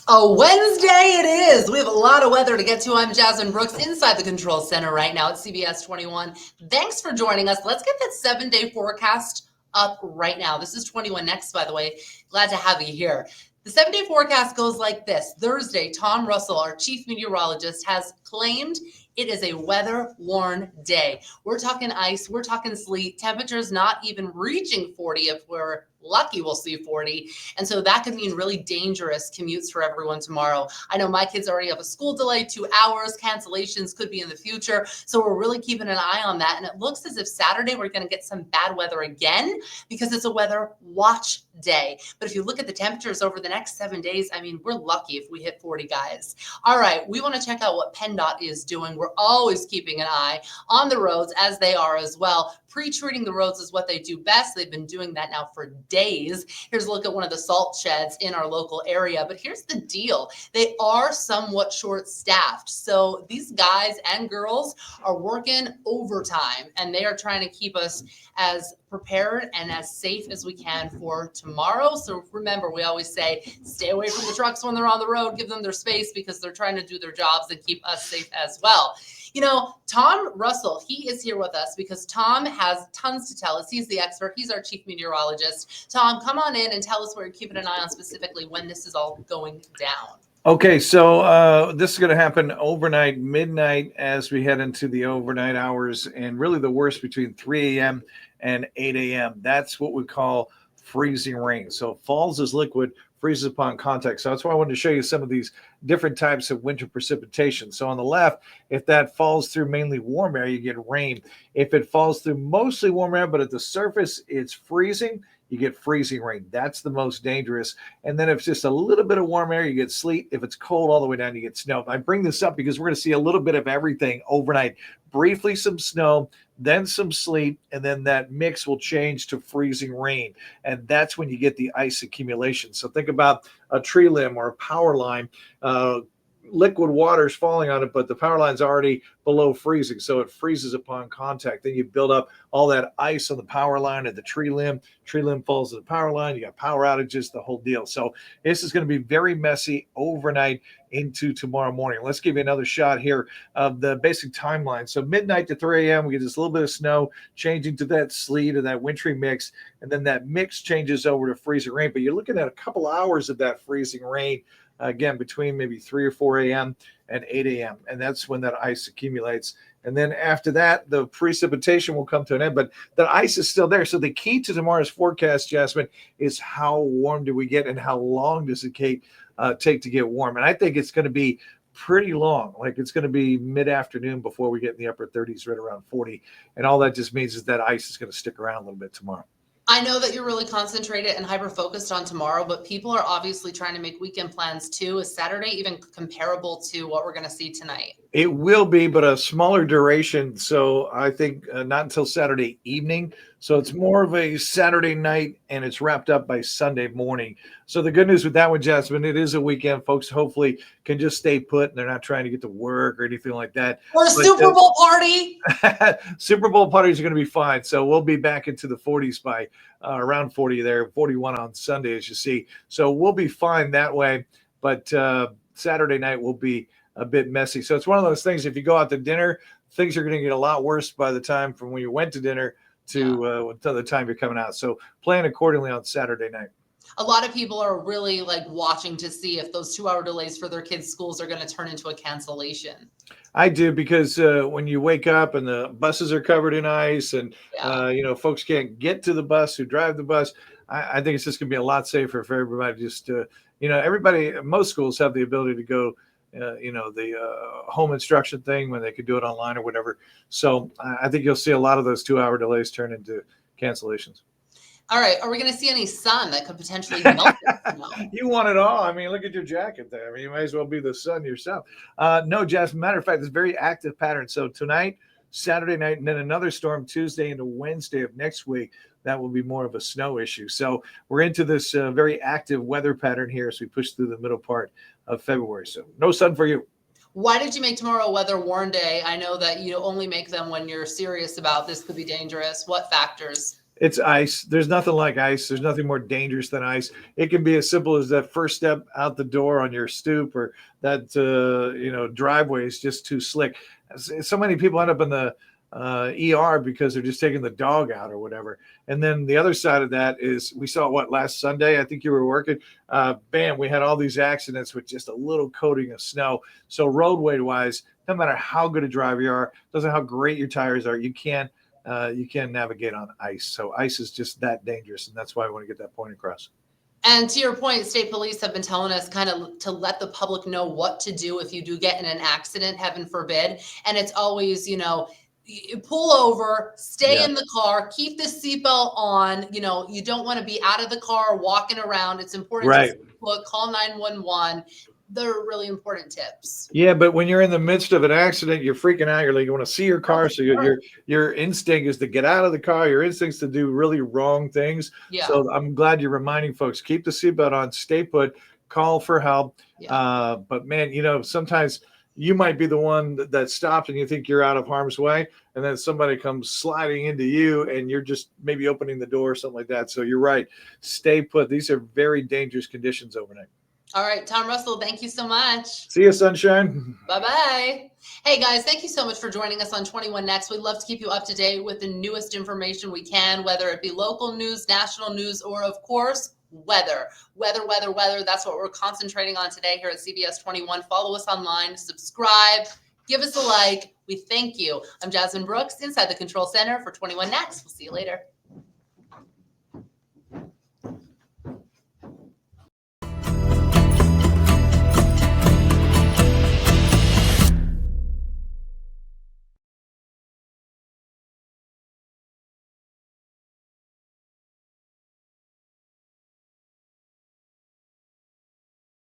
A Wednesday it is. We have a lot of weather to get to. I'm Jasmine Brooks inside the control center right now at CBS 21. Thanks for joining us. Let's get that 7-day forecast up right now. This is 21 next, by the way. Glad to have you here. The 7-day forecast goes like this. Thursday, Tom Russell, our chief meteorologist, has claimed it is a weather-worn day. We're talking ice, we're talking sleet, temperatures not even reaching 40. If we're lucky, we'll see 40. And so that could mean really dangerous commutes for everyone tomorrow. I know my kids already have a school delay, 2 hours, cancellations could be in the future. So we're really keeping an eye on that. And it looks as if Saturday we're going to get some bad weather again because it's a weather watch day. But if you look at the temperatures over the next 7 days, I mean, we're lucky if we hit 40, guys. All right, we want to check out what PennDOT is doing. We're always keeping an eye on the roads as they are as well. Pre-treating the roads is what they do best. They've been doing that now for days. Here's a look at one of the salt sheds in our local area. But here's the deal. They are somewhat short-staffed. So these guys and girls are working overtime, and they are trying to keep us as prepared and as safe as we can for tomorrow. So remember, we always say, stay away from the trucks when they're on the road, give them their space because they're trying to do their jobs and keep us safe as well. You know, Tom Russell, he is here with us because Tom has tons to tell us. He's the expert. He's our chief meteorologist. Tom, come on in and tell us what you're keeping an eye on specifically when this is all going down. Okay, so this is going to happen overnight, midnight, as we head into the overnight hours, and really the worst between 3 a.m. and 8 a.m. That's what we call freezing rain. So it falls as liquid, freezes upon contact. So that's why I wanted to show you some of these different types of winter precipitation. So on the left, if that falls through mainly warm air, you get rain. If it falls through mostly warm air, but at the surface it's freezing, you get freezing rain. That's the most dangerous. And then if it's just a little bit of warm air, you get sleet. If it's cold all the way down, you get snow. I bring this up because we're going to see a little bit of everything overnight. Briefly some snow, then some sleet, and then that mix will change to freezing rain. And that's when you get the ice accumulation. So think about a tree limb or a power line. Liquid water is falling on it, but the power line's already below freezing, so it freezes upon contact. Then you build up all that ice on the power line and the tree limb. Tree limb falls to the power line. You got power outages, the whole deal. So this is going to be very messy overnight into tomorrow morning. Let's give you another shot here of the basic timeline. So midnight to 3 a.m., we get this little bit of snow changing to that sleet or that wintry mix, and then that mix changes over to freezing rain. But you're looking at a couple hours of that freezing rain, again, between maybe 3 or 4 a.m. and 8 a.m. And that's when that ice accumulates. And then after that, the precipitation will come to an end, but the ice is still there. So the key to tomorrow's forecast, Jasmine, is how warm do we get and how long does it take to get warm? And I think it's going to be pretty long. Like it's going to be mid-afternoon before we get in the upper 30s, right around 40. And all that just means is that ice is going to stick around a little bit tomorrow. I know that you're really concentrated and hyper-focused on tomorrow, but people are obviously trying to make weekend plans too. Is Saturday even comparable to what we're going to see tonight? It will be, but a smaller duration. So I think not until Saturday evening. So it's more of a Saturday night, and it's wrapped up by Sunday morning. So the good news with that one, Jasmine, it is a weekend. Folks hopefully can just stay put, and they're not trying to get to work or anything like that. Or a Super Bowl party. Super Bowl parties are going to be fine. So we'll be back into the 40s by around 40 there, 41 on Sunday, as you see. So we'll be fine that way. But Saturday night will be a bit messy. So it's one of those things, if you go out to dinner, things are going to get a lot worse by the time from when you went to dinner to the time you're coming out. So plan accordingly on Saturday night. A lot of people are really like watching to see if those 2-hour delays for their kids' schools are going to turn into a cancellation. I do, because when you wake up and the buses are covered in ice and, folks can't get to the bus who drive the bus, I think it's just going to be a lot safer for everybody. Just, most schools have the ability to go, the home instruction thing when they could do it online or whatever. So I think you'll see a lot of those 2-hour delays turn into cancellations. All right. Are we going to see any sun that could potentially melt the snow? You want it all. I mean, look at your jacket there. I mean, you might as well be the sun yourself. No, Jasmine, matter of fact, it's a very active pattern. So tonight, Saturday night, and then another storm Tuesday into Wednesday of next week. That will be more of a snow issue. So we're into this very active weather pattern here as we push through the middle part of February. So no sun for you. Why did you make tomorrow a weather warn day? I know that you only make them when you're serious about this could be dangerous. What factors? It's ice. There's nothing like ice. There's nothing more dangerous than ice. It can be as simple as that first step out the door on your stoop, or that driveway is just too slick. So many people end up in the ER because they're just taking the dog out or whatever. And then the other side of that is, we saw what, last Sunday, I think you were working. Bam, we had all these accidents with just a little coating of snow. So roadway wise, no matter how good a driver you are, doesn't how great your tires are, you can't navigate on ice. So ice is just that dangerous, and that's why I want to get that point across. And to your point, state police have been telling us kind of to let the public know what to do if you do get in an accident, heaven forbid. And it's always, you pull over, stay Yeah, in the car, keep the seatbelt on. You don't want to be out of the car walking around. It's important to right. call 911. They're really important tips. Yeah, but when you're in the midst of an accident, you're freaking out. You're like, you want to see your Oh, car, so sure. your instinct is to get out of the car. Your instincts to do really wrong things. Yeah. So I'm glad you're reminding folks, keep the seatbelt on, stay put, call for help. Yeah. But man, sometimes you might be the one that stopped and you think you're out of harm's way, and then somebody comes sliding into you, and you're just maybe opening the door or something like that. So you're right, stay put. These are very dangerous conditions overnight. All right, Tom Russell, thank you so much. See you, sunshine. Bye-bye. Hey, guys, thank you so much for joining us on 21 Next. We'd love to keep you up to date with the newest information we can, whether it be local news, national news, or, of course, weather. Weather. That's what we're concentrating on today here at CBS 21. Follow us online, subscribe, give us a like. We thank you. I'm Jasmine Brooks inside the Control Center for 21 Next. We'll see you later.